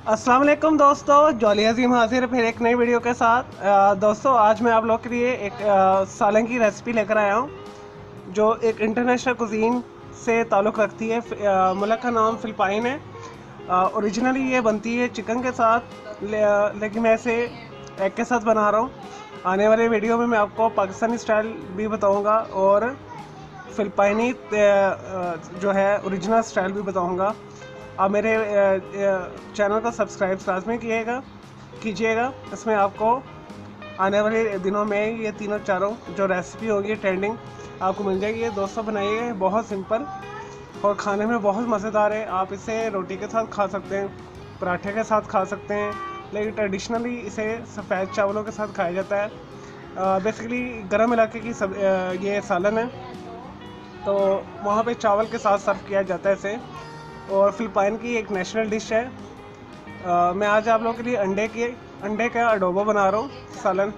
अस्सलाम वालेकुम दोस्तों, जॉली अजीम हाजिर फिर एक नई वीडियो के साथ। दोस्तों आज मैं आप लोग के लिए एक सालन की रेसिपी लेकर आया हूँ जो एक इंटरनेशनल कुजीन से ताल्लुक़ रखती है। मुल्क का नाम फ़िलिपाइन है। ओरिजिनली ये बनती है चिकन के साथ, लेकिन मैं इसे एग के साथ बना रहा हूँ। आने वाले वीडियो में मैं आपको पाकिस्तानी स्टाइल भी बताऊँगा और फ़िलिपाइनी जो है ओरिजिनल स्टाइल भी बताऊँगा। आप मेरे चैनल को सब्सक्राइब लाजमी कीजिएगा। इसमें आपको आने वाले दिनों में ये तीनों चारों जो रेसिपी होगी ट्रेंडिंग आपको मिल जाएगी। ये दोस्तों बनाइए, बहुत सिंपल और खाने में बहुत मज़ेदार है। आप इसे रोटी के साथ खा सकते हैं, पराठे के साथ खा सकते हैं, लेकिन ट्रेडिशनली इसे सफ़ेद चावलों के साथ खाया जाता है। बेसिकली गर्म इलाके की ये सालन है, तो वहाँ पे चावल के साथ सर्व किया जाता है इसे, और फ़िलिपाइन की एक नेशनल डिश है। मैं आज आप लोगों के लिए अंडे का अडोबो बना रहा हूँ। सालन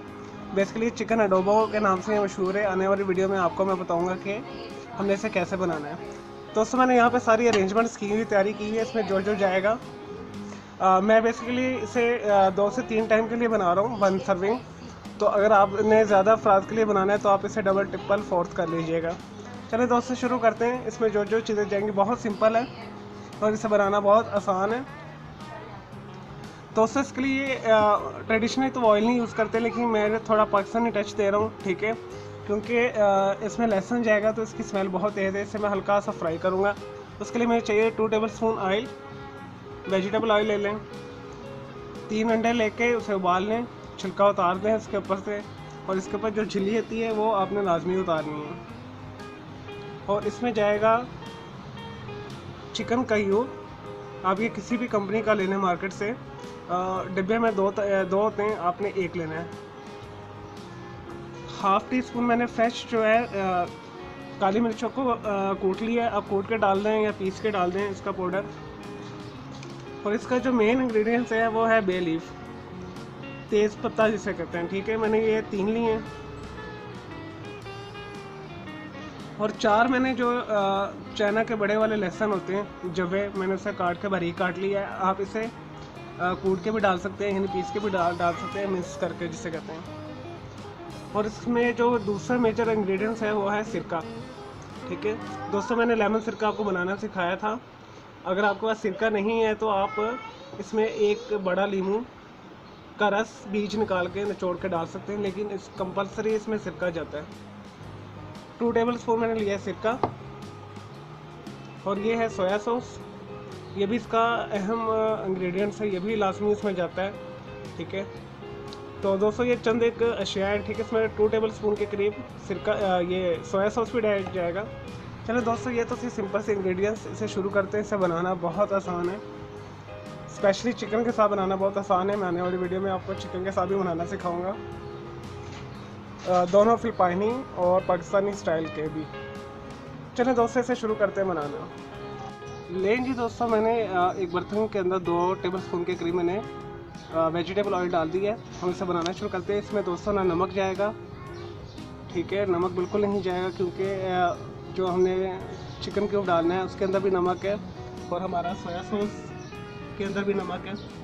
बेसिकली चिकन अडोबो के नाम से मशहूर है। आने वाली वीडियो में आपको मैं बताऊँगा कि हमने इसे कैसे बनाना है। दोस्तों मैंने यहाँ पे सारी अरेंजमेंट्स की हुई तैयारी की है। इसमें जो जाएगा मैं बेसिकली इसे 2 से 3 टाइम के लिए बना रहा हूँ, 1 सर्विंग। तो अगर आपने ज़्यादा अफराद के लिए बनाना है तो आप इसे डबल ट्रिपल फोर्थ कर लीजिएगा। चलिए दोस्तों शुरू करते हैं। इसमें जो चीज़ें जाएंगी बहुत सिंपल है और इसे बनाना बहुत आसान है। दोस्तों इसके लिए ट्रेडिशनली तो ऑयल नहीं यूज़ करते, लेकिन मैं थोड़ा पाकिस्तानी टच दे रहा हूँ, ठीक है, क्योंकि इसमें लहसुन जाएगा तो इसकी स्मेल बहुत तेज़ है। इसे मैं हल्का सा फ्राई करूँगा। उसके लिए मुझे चाहिए 2 टेबलस्पून ऑयल, वेजिटेबल ऑयल ले लें। 3 अंडे लेके उसे उबाल लें, छिलका उतार दें इसके ऊपर से, और इसके ऊपर जो झिल्ली होती है वो आपने लाजमी उतारनी है। और इसमें जाएगा चिकन कयूब। आप ये किसी भी कंपनी का लेना है मार्केट से। डिब्बे में दो होते हैं, आपने एक लेना है। हाफ़ टी स्पून मैंने फ्रेश जो है काली मिर्चों को कूट लिया है। आप कूट के डाल दें या पीस के डाल दें इसका पाउडर। और इसका जो मेन इंग्रेडिएंट्स है वो है बे लीफ, तेज़ पत्ता जिसे कहते हैं, ठीक है। मैंने ये 3 लिए हैं। और 4 मैंने जो चाइना के बड़े वाले लहसुन होते हैं जवे, मैंने उसे काट के बारीक काट लिया है। आप इसे कूट के भी डाल सकते हैं, यानी पीस के भी डाल सकते हैं, मिक्स करके जिसे कहते हैं। और इसमें जो दूसरा मेजर इंग्रेडिएंट्स है वो है सिरका, ठीक है। दोस्तों मैंने लेमन सिरका आपको बनाना सिखाया था। अगर आपके पास सिरका नहीं है तो आप इसमें एक बड़ा लीमू का रस बीज निकाल के निचोड़ के डाल सकते हैं, लेकिन इस कंपलसरी इसमें सिरका जाता है। 2 टेबलस्पून मैंने लिया है सिरका। और ये है सोया सॉस, ये भी इसका अहम इंग्रेडिएंट्स है, ये भी लाजमी इसमें जाता है, ठीक है। तो दोस्तों ये चंद एक अशिया है, ठीक है। इसमें 2 टेबलस्पून के करीब सिरका ये सोया सॉस भी डाल जाएगा। चलो दोस्तों ये तो सिंपल से इंग्रेडिएंट्स, इसे शुरू करते हैं। इसे बनाना बहुत आसान है, स्पेशली चिकन के साथ बनाना बहुत आसान है। मैं आने वाली वीडियो में आपको चिकन के साथ भी बनाना सिखाऊँगा, दोनों फ़िलिपाइनी और पाकिस्तानी स्टाइल के भी। चलें दोस्तों इसे शुरू करते हैं बनाना। लें जी दोस्तों, मैंने एक बर्तन के अंदर 2 टेबलस्पून के करीब मैंने वेजिटेबल ऑयल डाल दिया है। हम इसे बनाना शुरू करते हैं। इसमें दोस्तों ना नमक जाएगा, ठीक है, नमक बिल्कुल नहीं जाएगा, क्योंकि जो हमने चिकन क्यूब डालना है उसके अंदर भी नमक है, और हमारा सोया सॉस के अंदर भी नमक है।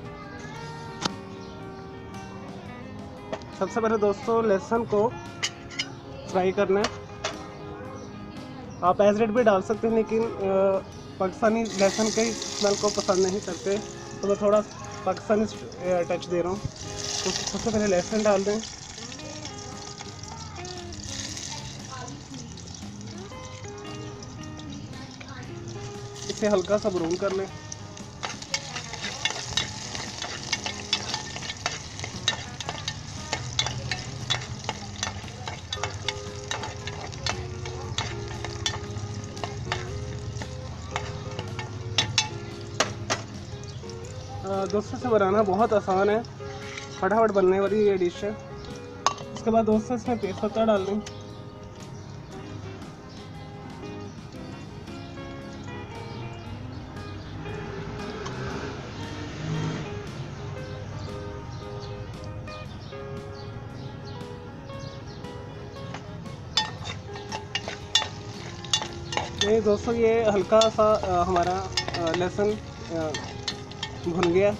सबसे पहले दोस्तों लहसुन को फ्राई करना है। आप एजरेड भी डाल सकते हैं, लेकिन पाकिस्तानी लहसुन के स्मेल को पसंद नहीं करते, तो मैं थोड़ा पाकिस्तानी टच दे रहा हूँ। तो सबसे पहले लहसुन डाल दें। इसे हल्का सा ब्राउन कर लें। दोस्तों से बनाना बहुत आसान है, फटाफट बनने वाली ये डिश है। उसके बाद दोस्तों इसमें तेज़पत्ता डाल दें। ये दोस्तों ये हल्का सा हमारा लहसुन भुन गया।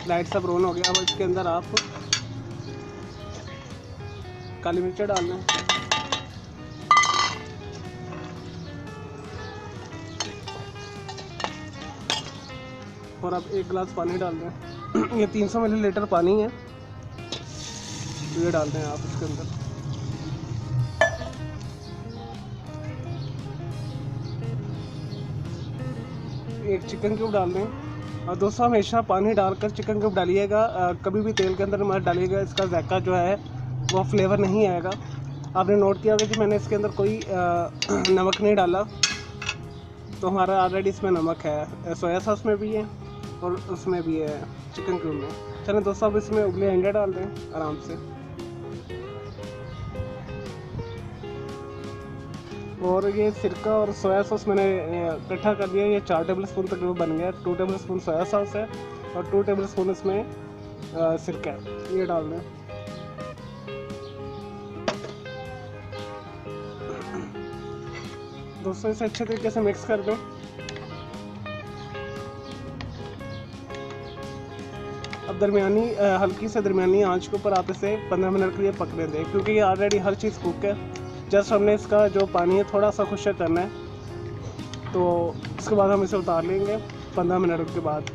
लाइट सा ब्राउन हो गया। अब इसके अंदर आप काली मिर्च डाल दें और अब 1 गिलास पानी डाल दें। ये 300 मिलीलीटर पानी है, ये डाल दें आप इसके अंदर। एक चिकन क्यूब डाल दें। और दोस्तों हमेशा पानी डालकर चिकन क्यूब डालिएगा, कभी भी तेल के अंदर मत डालिएगा, इसका जायका जो है वो फ्लेवर नहीं आएगा। आपने नोट किया होगा कि मैंने इसके अंदर कोई नमक नहीं डाला, तो हमारा ऑलरेडी इसमें नमक है, सोया सॉस में भी है और उसमें भी है चिकन क्यूब में। चलें दोस्तों अब इसमें उबले अंडे डाल दें आराम से। और ये सिरका और सोया सॉस मैंने इकट्ठा कर दिया, ये 4 टेबल स्पून तकरीबन बन गया। 2 टेबल स्पून सोया सॉस है और 2 टेबल स्पून इसमें सिरका है, ये डाल दें। दोस्तों इसे अच्छे तरीके से मिक्स कर दें। अब दरमियानी हल्की से दरमियानी आंच के ऊपर आप इसे 15 मिनट के लिए पकने दें, क्योंकि ये ऑलरेडी हर चीज़ कुक है। जस्ट हमने इसका जो पानी है थोड़ा सा खुश्क करना है, तो उसके बाद हम इसे उतार लेंगे 15 मिनट के बाद।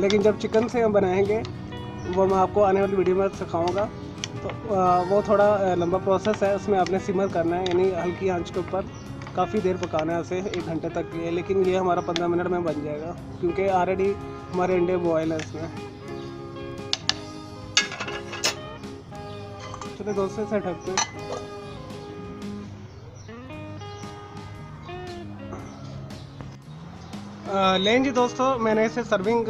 लेकिन जब चिकन से हम बनाएंगे वो मैं आपको आने वाली वीडियो में सिखाऊंगा, तो वो थोड़ा लंबा प्रोसेस है, उसमें आपने सिमर करना है, यानी हल्की आंच के ऊपर काफ़ी देर पकाना है उसे, 1 घंटे तक के। लेकिन ये हमारा 15 मिनट में बन जाएगा, क्योंकि ऑलरेडी हमारे अंडे बॉयल है इसमें। चलिए दोस्तों इसे ढकते हैं। लें जी दोस्तों, मैंने इसे सर्विंग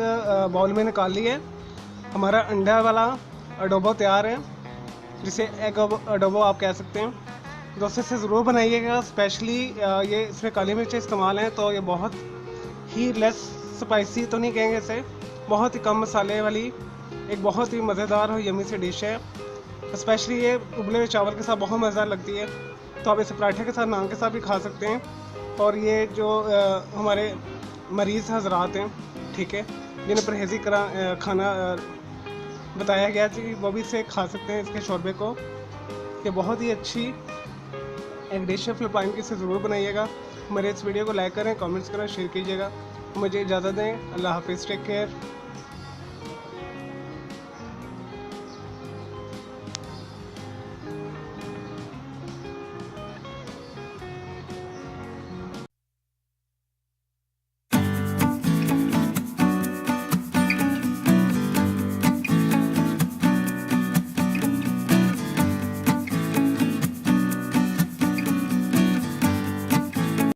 बाउल में निकाल ली है। हमारा अंडा वाला अडोबो तैयार है, जिसे एग अडोबो आप कह सकते हैं। दोस्तों इसे ज़रूर बनाइएगा, स्पेशली ये इसमें काली मिर्च इस्तेमाल हैं, तो ये बहुत ही लेस स्पाइसी तो नहीं कहेंगे इसे, बहुत ही कम मसाले वाली एक बहुत ही मज़ेदार और यमी सी डिश है। स्पेशली ये उबले हुए चावल के साथ बहुत मज़ेदार लगती है, तो आप इसे पराठे के साथ, नान के साथ भी खा सकते हैं। और ये जो हमारे मरीज़ हजरात हैं, ठीक है, जिन्हें परहेज़ी खाना बताया गया थी, वो भी इसे खा सकते हैं, इसके शोरबे को। ये बहुत ही अच्छी एक डिश है फिलिपाइन की, इसे ज़रूर बनाइएगा। मेरे इस वीडियो को लाइक करें, कमेंट्स करें, शेयर कीजिएगा। मुझे इजाज़त दें, अल्लाह हाफिज़, टेक केयर।